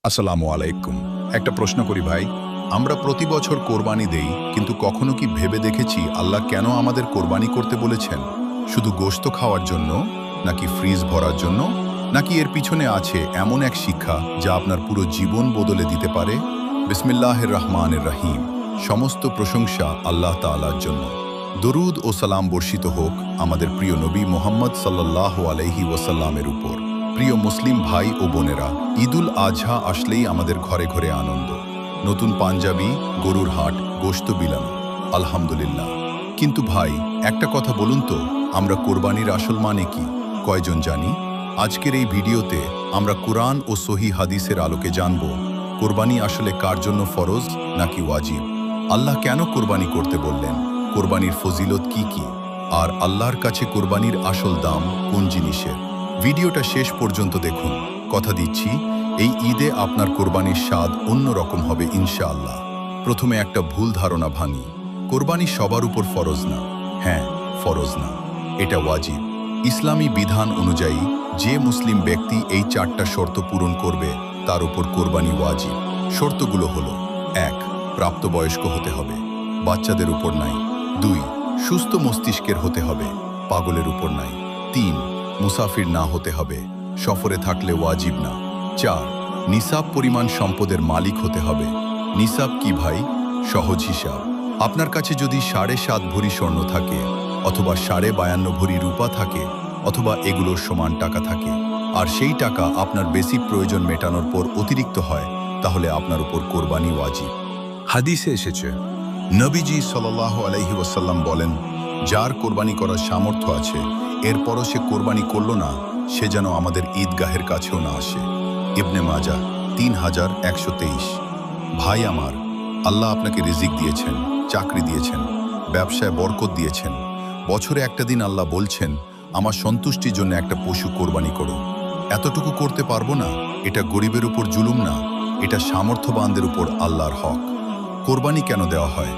আসসালামু আলাইকুম। একটা প্রশ্ন করি ভাই, আমরা প্রতি বছর কোরবানি দেই, কিন্তু কখনো কি ভেবে দেখেছি আল্লাহ কেন আমাদের কোরবানি করতে বলেছেন? শুধু গোশত খাওয়ার জন্য, নাকি ফ্রিজ ভরার জন্য, নাকি এর পিছনে আছে এমন এক শিক্ষা যা আপনার পুরো জীবন বদলে দিতে পারে? বিসমিল্লাহির রহমানির রহিম। সমস্ত প্রশংসা আল্লাহ তাআলার জন্য। দরুদ ও সালাম বর্ষিত হোক আমাদের প্রিয় নবী মুহাম্মদ সাল্লাল্লাহু আলাইহি ওয়াসাল্লামের উপর। প্রিয় মুসলিম ভাই ও বোনেরা, ঈদুল আজহা আসলেই আমাদের ঘরে ঘরে আনন্দ। নতুন পাঞ্জাবি, গরুর হাট, গোশত বিলানো, আলহামদুলিল্লাহ। কিন্তু ভাই, একটা কথা বলুন তো, আমরা কোরবানির আসল মানে কি কয়জন জানি? আজকের এই ভিডিওতে আমরা কোরআন ও সহি হাদিসের আলোকে জানব কোরবানি আসলে কার জন্য ফরজ নাকি ওয়াজিব, আল্লাহ কেন কোরবানি করতে বললেন, কোরবানির ফজিলত কি কি, আর আল্লাহর কাছে কোরবানির আসল দাম কোন জিনিসের। ভিডিওটা শেষ পর্যন্ত দেখুন। কথা দিচ্ছি, এই ঈদে আপনার কোরবানির স্বাদ অন্যরকম হবে ইনশাআল্লাহ। প্রথমে একটা ভুল ধারণা ভাঙি। কোরবানি সবার উপর ফরজ না। হ্যাঁ, ফরজ না, এটা ওয়াজিব। ইসলামী বিধান অনুযায়ী যে মুসলিম ব্যক্তি এই 4টা শর্ত পূরণ করবে তার উপর কোরবানি ওয়াজিব। শর্তগুলো হলো: 1. প্রাপ্তবয়স্ক হতে হবে, বাচ্চাদের উপর নাই। 2. সুস্থ মস্তিষ্কের হতে হবে, পাগলের উপর নাই। 3. মুসাফির না হতে হবে, সফরে থাকলে ওয়াজিব না। 4. নিসাব পরিমাণ সম্পদের মালিক হতে হবে। নিসাব কি ভাই? সহজ হিসাব। আপনার কাছে যদি 7.5 ভরি স্বর্ণ থাকে, অথবা 52.5 ভরি রূপা থাকে, অথবা এগুলোর সমান টাকা থাকে, আর সেই টাকা আপনার বেসিক প্রয়োজন মেটানোর পর অতিরিক্ত হয়, তাহলে আপনার উপর কোরবানি ওয়াজিব। হাদিসে এসেছে, নবীজি সাল্লাল্লাহু আলাইহি ওয়াসাল্লাম বলেন, যার কোরবানি করার সামর্থ্য আছে, এরপরও সে কোরবানি করল না, সে যেন আমাদের ঈদগাহের কাছেও না আসে। ইবনে মাজাহ 3123। ভাই আমার, আল্লাহ আপনাকে রিজিক দিয়েছেন, চাকরি দিয়েছেন, ব্যবসায় বরকত দিয়েছেন। বছরে একটা দিন আল্লাহ বলছেন, আমার সন্তুষ্টির জন্য একটা পশু কোরবানি করো। এতটুকু করতে পারবো না? এটা গরিবের উপর জুলুম না, এটা সামর্থ্যবানদের উপর আল্লাহর হক। কোরবানি কেন দেওয়া হয়?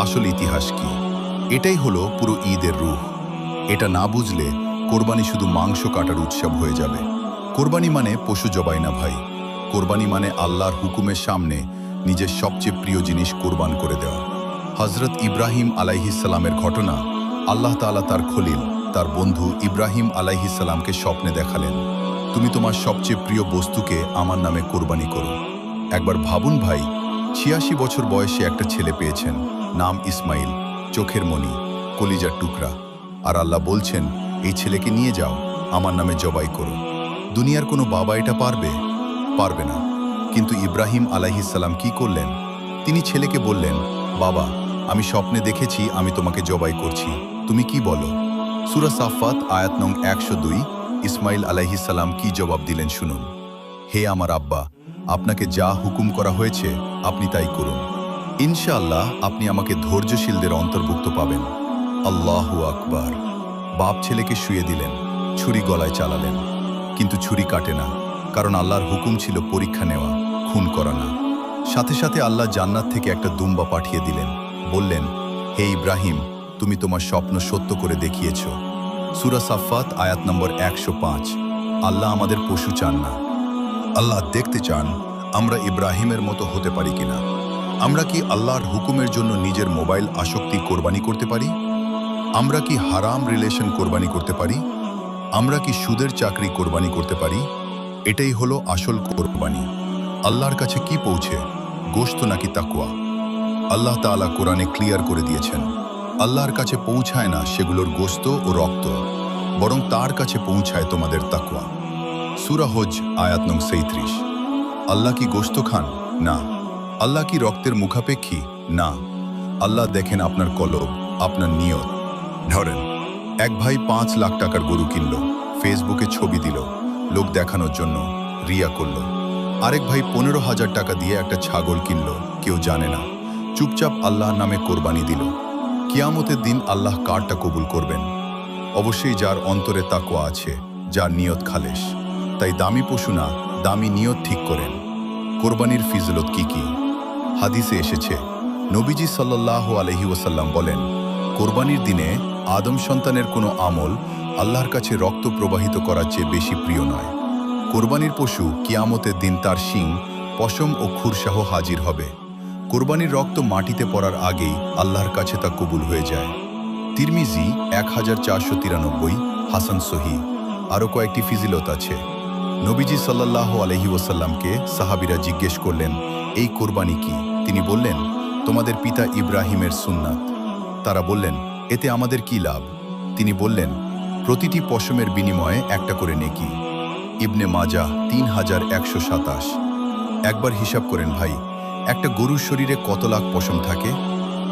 আসল ইতিহাস কি? এটাই হলো পুরো ঈদের রূহ। এটা না বুঝলে কোরবানি শুধু মাংস কাটার উৎসব হয়ে যাবে। কোরবানি মানে পশু জবাই না ভাই। কোরবানি মানে আল্লাহর হুকুমের সামনে নিজের সবচেয়ে প্রিয় জিনিস কোরবান করে দেওয়া। হজরত ইব্রাহিম আলাইহিসসালামের ঘটনা। আল্লাহ তাআলা তার খলিল, তার বন্ধু ইব্রাহিম আলাইহিসসালামকে স্বপ্নে দেখালেন, তুমি তোমার সবচেয়ে প্রিয় বস্তুকে আমার নামে কোরবানি করো। একবার ভাবুন ভাই, 86 বছর বয়সে একটা ছেলে পেয়েছেন, নাম ইসমাইল, চোখের মণি, কলিজার টুকরা। আর আল্লাহ বলছেন, এই ছেলেকে নিয়ে যাও, আমার নামে জবাই করো। দুনিয়ার কোনো বাবা এটা পারবে? পারবে না। কিন্তু ইব্রাহিম আলাইহিসসালাম কি করলেন? তিনি ছেলেকে বললেন, বাবা, আমি স্বপ্নে দেখেছি আমি তোমাকে জবাই করছি, তুমি কি বলো? সূরা সাফফাত আয়াত নং 102। ইসমাইল আলাইহিসসালাম কি জবাব দিলেন শুনুন, হে আমার আব্বা, আপনাকে যা হুকুম করা হয়েছে আপনি তাই করুন। ইনশাআল্লাহ আপনি আমাকে ধৈর্যশীলদের অন্তর্ভুক্ত পাবেন। আল্লাহু আকবার। বাপ ছেলেকে শুয়ে দিলেন, ছুরি গলায় চালালেন, কিন্তু ছুরি কাটে না, কারণ আল্লাহর হুকুম ছিল পরীক্ষা নেওয়া, খুন করা না। সাথে সাথে আল্লাহ জান্নাত থেকে একটা দুম্বা পাঠিয়ে দিলেন, বললেন, হে ইব্রাহিম, তুমি তোমার স্বপ্ন সত্য করে দেখিয়েছ। সূরা সাফফাত আয়াত নম্বর 105। আল্লাহ আমাদের পশু চান না, আল্লাহ দেখতে চান আমরা ইব্রাহিমের মতো হতে পারি কিনা। আমরা কি আল্লাহর হুকুমের জন্য নিজের মোবাইল আসক্তি কোরবানি করতে পারি? আমরা কি হারাম রিলেশন কোরবানি করতে পারি? আমরা কি সুদের চাকরি কোরবানি করতে পারি? এটাই হলো আসল কোরবানি। আল্লাহর কাছে কি পৌঁছে, গোশত নাকি তাকওয়া? আল্লাহ তাআলা কোরআনে ক্লিয়ার করে দিয়েছেন, আল্লাহর কাছে পৌঁছায় না সেগুলোর গোশত ও রক্ত, বরং তার কাছে পৌঁছায় তোমাদের তাকওয়া। সূরা হজ আয়াত নং 37। আল্লাহ কি গোশত খান? না। আল্লাহ কি রক্তের মুখাপেক্ষী? না। আল্লাহ দেখেন আপনার কলব, আপনার নিয়ত। ধরেন, এক ভাই 5 লাখ টাকার গরু কিনল, ফেসবুকে ছবি দিল, লোক দেখানোর জন্য, রিয়া করল। আরেক ভাই 15,000 টাকা দিয়ে একটা ছাগল কিনল, কেউ জানে না, চুপচাপ আল্লাহর নামে কোরবানি দিল। কিয়ামতের দিন আল্লাহ কারটা কবুল করবেন? অবশ্যই যার অন্তরে তাকওয়া আছে, যার নিয়ত খালেস। তাই দামি পশু না, দামি নিয়ত ঠিক করেন। কোরবানির ফজিলত কি কি? হাদিসে এসেছে, নবীজি সাল্লাল্লাহু আলাইহি ওয়াসাল্লাম বলেন, কোরবানির দিনে আদম সন্তানের কোনো আমল আল্লাহর কাছে রক্ত প্রবাহিত করার চেয়ে বেশি প্রিয় নয়। কোরবানির পশু কিয়ামতের দিন তার শিং পশম ও খুরসাহ হাজির হবে। কোরবানির রক্ত মাটিতে পড়ার আগেই আল্লাহর কাছে তা কবুল হয়ে যায়। তিরমিজি 1493, হাসান সহি। আরও কয়েকটি ফিজিলত আছে। নবীজি সাল্লাল্লাহু আলাইহি ওয়াসাল্লামকে সাহাবীরা জিজ্ঞেস করলেন, এই কোরবানি কি? তিনি বললেন, তোমাদের পিতা ইব্রাহিমের সুন্নাত। তারা বললেন, এতে আমাদের কি লাভ? তিনি বললেন, প্রতিটি পশমের বিনিময়ে একটা করে নেকি। ইবনে মাজাহ 3127। একবার হিসাব করেন ভাই, একটা গরুর শরীরে কত লাখ পশম থাকে?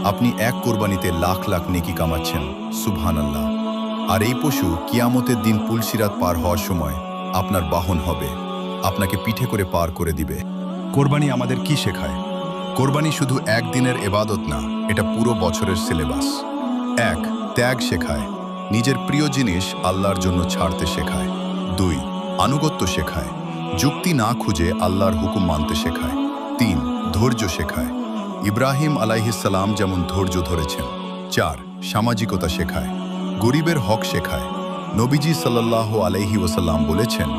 আপনি এক কোরবানিতে লাখ লাখ নেকি কামাচ্ছেন। সুবহানাল্লাহ। আর এই পশু কিয়ামতের দিন পুলসিরাত পার হওয়ার সময় আপনার বাহন হবে, আপনাকে পিঠে করে পার করে দিবে। কোরবানি আমাদের কি শেখায়? কোরবানি শুধু একদিনের এবাদত না, এটা পুরো বছরের সিলেবাস। 1. ত্যাগ শেখায়, নিজের প্রিয় জিনিস আল্লাহর জন্য ছাড়তে শেখায়। 2. আনুগত্য শেখায়, যুক্তি না খুঁজে আল্লাহর হুকুম মানতে শেখায়। 3. ধৈর্য শেখায়, ইব্রাহিম আলাইহিসসালাম যেমন ধৈর্য ধরেছেন। 4. সামাজিকতা শেখায়, গরিবের হক শেখায়। নবীজি সাল্লাল্লাহু আলাইহি ওয়াসাল্লাম বলেছেন,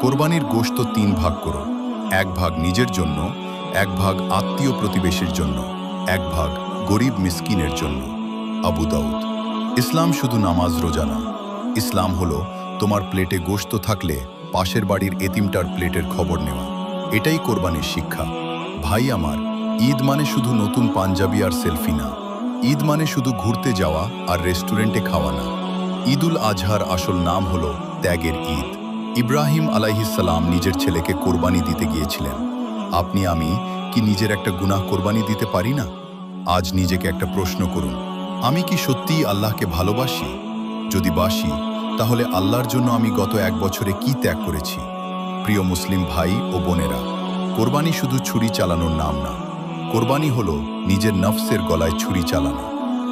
কোরবানির গোশত 3 ভাগ করো, 1 ভাগ নিজের জন্য, 1 ভাগ আত্মীয় প্রতিবেশীর জন্য, 1 ভাগ গরিব মিসকিনের জন্য। আবু দাউদ। ইসলাম শুধু নামাজ রোজা না, ইসলাম হলো তোমার প্লেটে গোশত থাকলে পাশের বাড়ির এতিমটার প্লেটের খবর নেওয়া। এটাই কোরবানির শিক্ষা। ভাই আমার, ঈদ মানে শুধু নতুন পাঞ্জাবি আর সেলফি না, ঈদ মানে শুধু ঘুরতে যাওয়া আর রেস্টুরেন্টে খাওয়া না। ঈদুল আজহার আসল নাম হলো ত্যাগের ঈদ। ইব্রাহিম আলাইহিসসালাম নিজের ছেলেকে কোরবানি দিতে গিয়েছিলেন। আপনি আমি কি নিজের একটা গুনাহ কোরবানি দিতে পারি না? আজ নিজেকে একটা প্রশ্ন করুন, আমি কি সত্যিই আল্লাহকে ভালোবাসি? যদি বাসি, তাহলে আল্লাহর জন্য আমি গত 1 বছরে কি ত্যাগ করেছি? প্রিয় মুসলিম ভাই ও বোনেরা, কোরবানি শুধু ছুরি চালানোর নাম না, কোরবানি হলো নিজের নফসের গলায় ছুরি চালানো।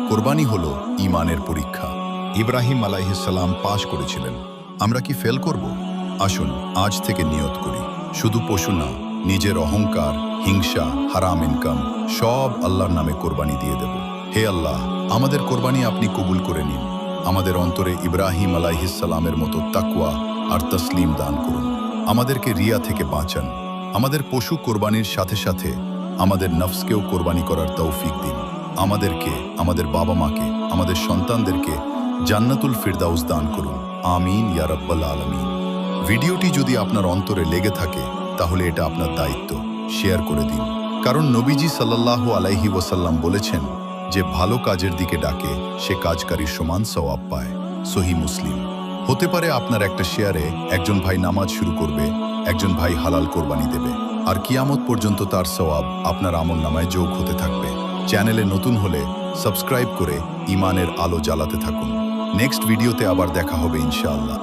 কোরবানি হলো ঈমানের পরীক্ষা। ইব্রাহিম আলাইহিসসালাম পাশ করেছিলেন, আমরা কি ফেল করব? আসুন আজ থেকে নিয়ত করি, শুধু পশু না, নিজের অহংকার, হিংসা, হারাম ইনকাম সব আল্লাহর নামে কোরবানি দিয়ে দেব। হে আল্লাহ, আমাদের কোরবানি আপনি কবুল করে নিন। আমাদের অন্তরে ইব্রাহিম আলাইহিসসালামের মতো তাকওয়া আর তসলিম দান করুন। আমাদেরকে রিয়া থেকে বাঁচান। আমাদের পশু কোরবানির সাথে সাথে আমাদের নফসকেও কোরবানি করার তৌফিক দিন। আমাদেরকে, আমাদের বাবা মাকে, আমাদের সন্তানদেরকে জান্নাতুল ফিরদাউস দান করুন। আমিন ইয়া রাব্বাল আলামিন। ভিডিওটি যদি আপনার অন্তরে লেগে থাকে, তাহলে এটা আপনার দায়িত্ব, শেয়ার করে দিন। কারণ নবীজি সাল্লাল্লাহু আলাইহি ওয়াসাল্লাম বলেছেন, যে ভালো কাজের দিকে ডাকে সে কাজকারীর সমান সওয়াব পায়। সহি মুসলিম। হতে পারে আপনার একটা শেয়ারে একজন ভাই নামাজ শুরু করবে, একজন ভাই হালাল কোরবানি দেবে, আর কিয়ামত পর্যন্ত তার সওয়াব আপনার আমলনামায় যোগ হতে থাকবে। চ্যানেলে নতুন হলে সাবস্ক্রাইব করে ঈমানের আলো জ্বালাতে থাকুন। নেক্সট ভিডিওতে আবার দেখা হবে ইনশাআল্লাহ।